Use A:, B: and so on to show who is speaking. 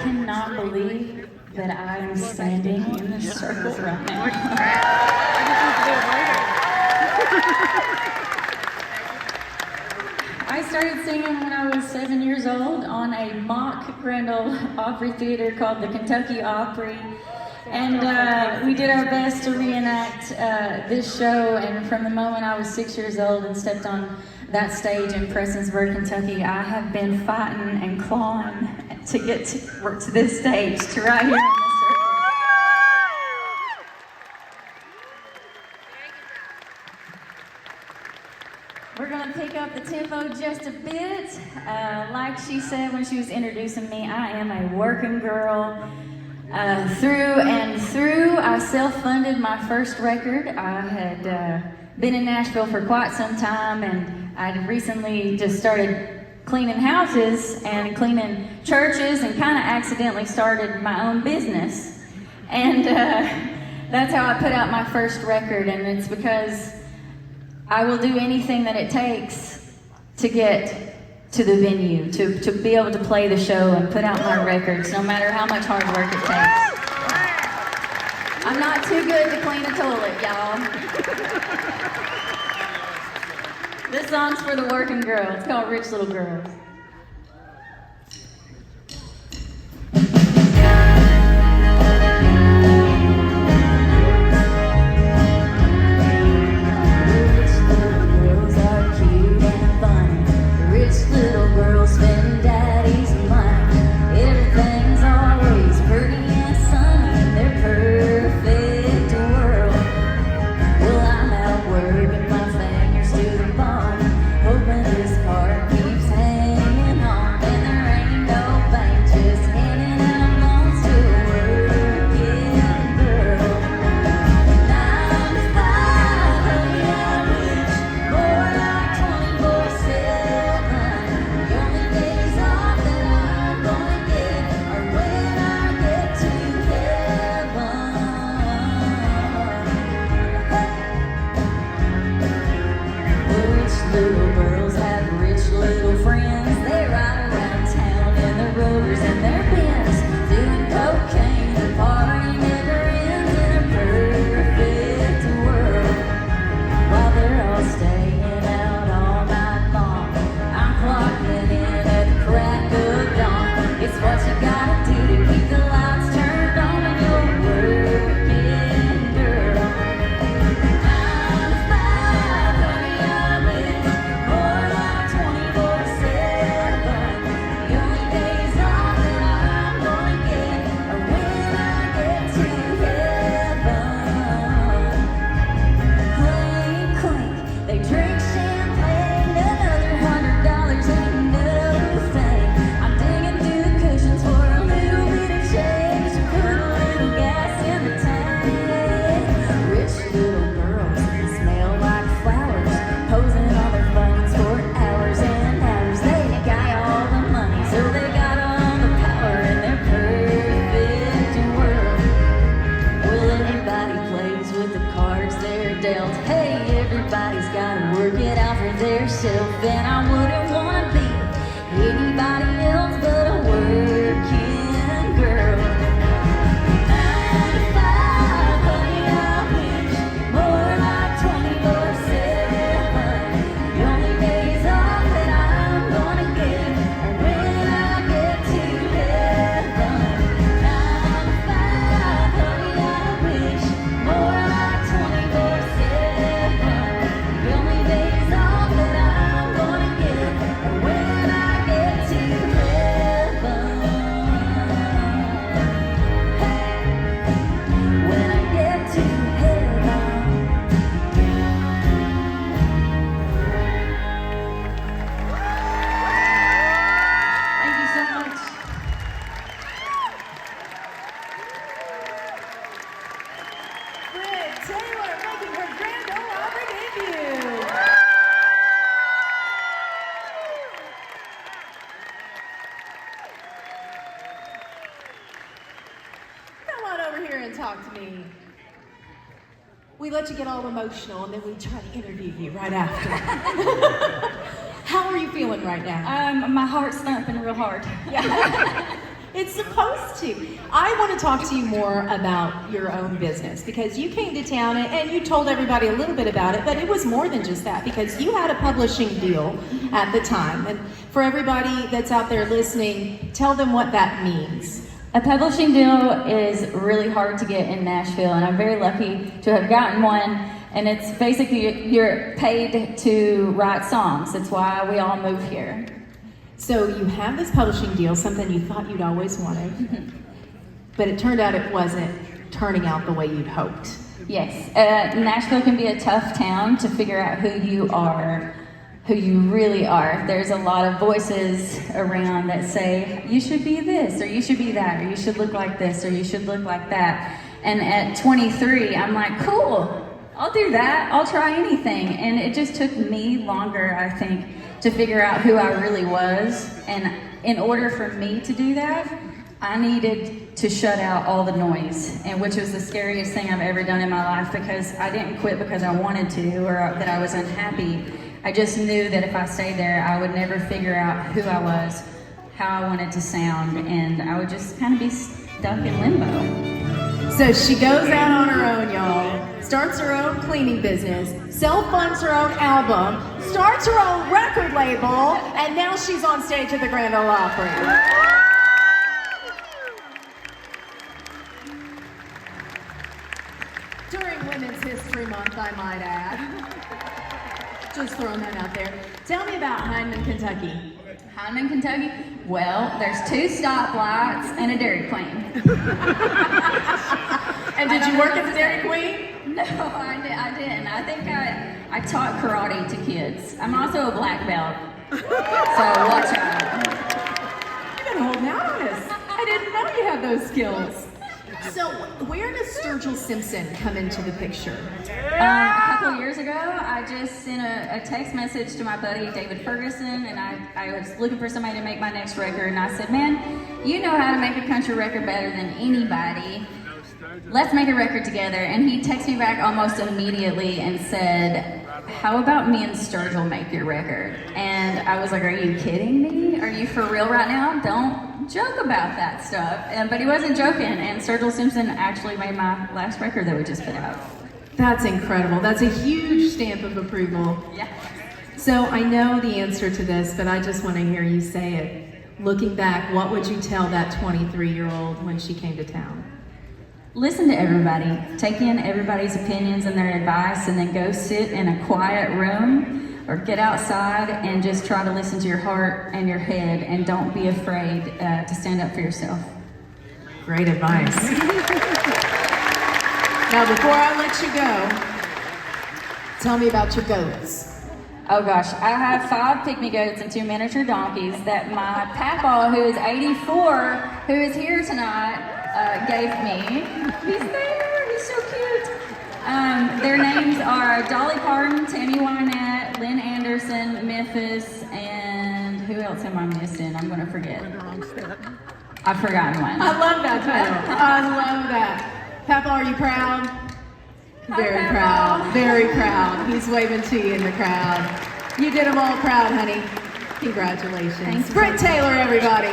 A: cannot believe that I am standing in this circle right now. I started singing when I was 7 years old on a mock Grand Ole Opry theater called the Kentucky Opry. And we did our best to reenact this show, and from the moment I was 6 years old and stepped on that stage in Prestonsburg, Kentucky, I have been fighting and clawing to get to this stage, to right here on this circle. We're going to pick up the tempo just a bit. Like she said when she was introducing me, I am a working girl. Through and through, I self-funded my first record. I had been in Nashville for quite some time, and I'd recently just started cleaning houses and cleaning churches, and kind of accidentally started my own business. And that's how I put out my first record, and it's because I will do anything that it takes to get to the venue, to be able to play the show and put out my records, no matter how much hard work it takes. I'm not too good to clean a toilet, y'all. This song's for the working girl. It's called Rich Little Girls.
B: Then I wouldn't want to be anybody else but a working girl. 9 to 5, honey, I wish more like 24/7. The only days off that I'm gonna get are when I get to heaven. 9 to 5, honey, I wish more like 24/7. The only days off that I'm gonna get are when I get to heaven. Hey, when I get to heaven.
A: Thank you so much.
C: Brit Taylor making her Grand Ole Opry debut. Come on over here and talk to me. We let you get all emotional and then we try to interview you right after. How are you feeling right now?
A: My heart's thumping real hard.
C: Yeah. It's supposed to. I want to talk to you more about your own business because you came to town and you told everybody a little bit about it, but it was more than just that because you had a publishing deal at the time. And for everybody that's out there listening, tell them what that means.
A: A publishing deal is really hard to get in Nashville, and I'm very lucky to have gotten one. And it's basically you're paid to write songs. That's why we all move here.
C: So you have this publishing deal, something you thought you'd always wanted, but it turned out it wasn't turning out the way you'd hoped.
A: Yes, Nashville can be a tough town to figure out who you are, who you really are. There's a lot of voices around that say, you should be this, or you should be that, or you should look like this, or you should look like that. And at 23, I'm like, cool. I'll do that. I'll try anything. And it just took me longer, I think, to figure out who I really was. And in order for me to do that, I needed to shut out all the noise, and which was the scariest thing I've ever done in my life because I didn't quit because I wanted to or that I was unhappy. I just knew that if I stayed there, I would never figure out who I was, how I wanted to sound, and I would just kind of be stuck in limbo.
C: So she goes out on her own, y'all. Starts her own cleaning business, self-funds her own album, starts her own record label, and now she's on stage at the Grand Ole Opry. During Women's History Month, I might add. Just throwing that out there. Tell me about Hyndman, Kentucky.
A: Hyndman, Kentucky? Well, there's 2 stoplights and a Dairy Queen.
C: And did you work at the Dairy Queen?
A: No, I didn't. I think I taught karate to kids. I'm also a black belt, so watch out.
C: You've been holding out on us. I didn't know you had those skills. So where does Sturgill Simpson come into the picture?
A: A couple of years ago, I just sent a text message to my buddy David Ferguson, and I was looking for somebody to make my next record, and I said, man, you know how to make a country record better than anybody. Let's make a record together. And he texted me back almost immediately and said, how about me and Sturgill make your record? And I was like, are you kidding me? Are you for real right now? Don't joke about that stuff. But he wasn't joking, and Sturgill Simpson actually made my last record that we just put out.
C: That's incredible. That's a huge stamp of approval.
A: Yeah.
C: So I know the answer to this, but I just want to hear you say it. Looking back, what would you tell that 23-year-old when she came to town?
A: Listen to everybody. Take in everybody's opinions and their advice, and then go sit in a quiet room or get outside and just try to listen to your heart and your head, and don't be afraid to stand up for yourself.
C: Great advice. Now, before I let you go, tell me about your goats.
A: Oh gosh, I have 5 pygmy goats and 2 miniature donkeys that my papa, who is 84, who is here tonight, gave me. He's there, he's so cute. Their names are Dolly Parton, Tammy Wynette, Lynn Anderson, Memphis, and who else am I missing? I'm gonna forget. I've forgotten one.
C: I love that title. I love that. Papa, are you proud? Very
A: Papa.
C: proud. Very proud. He's waving to you in the crowd. You did them all proud, honey. Congratulations.
A: Thanks.
C: Brit Taylor, everybody.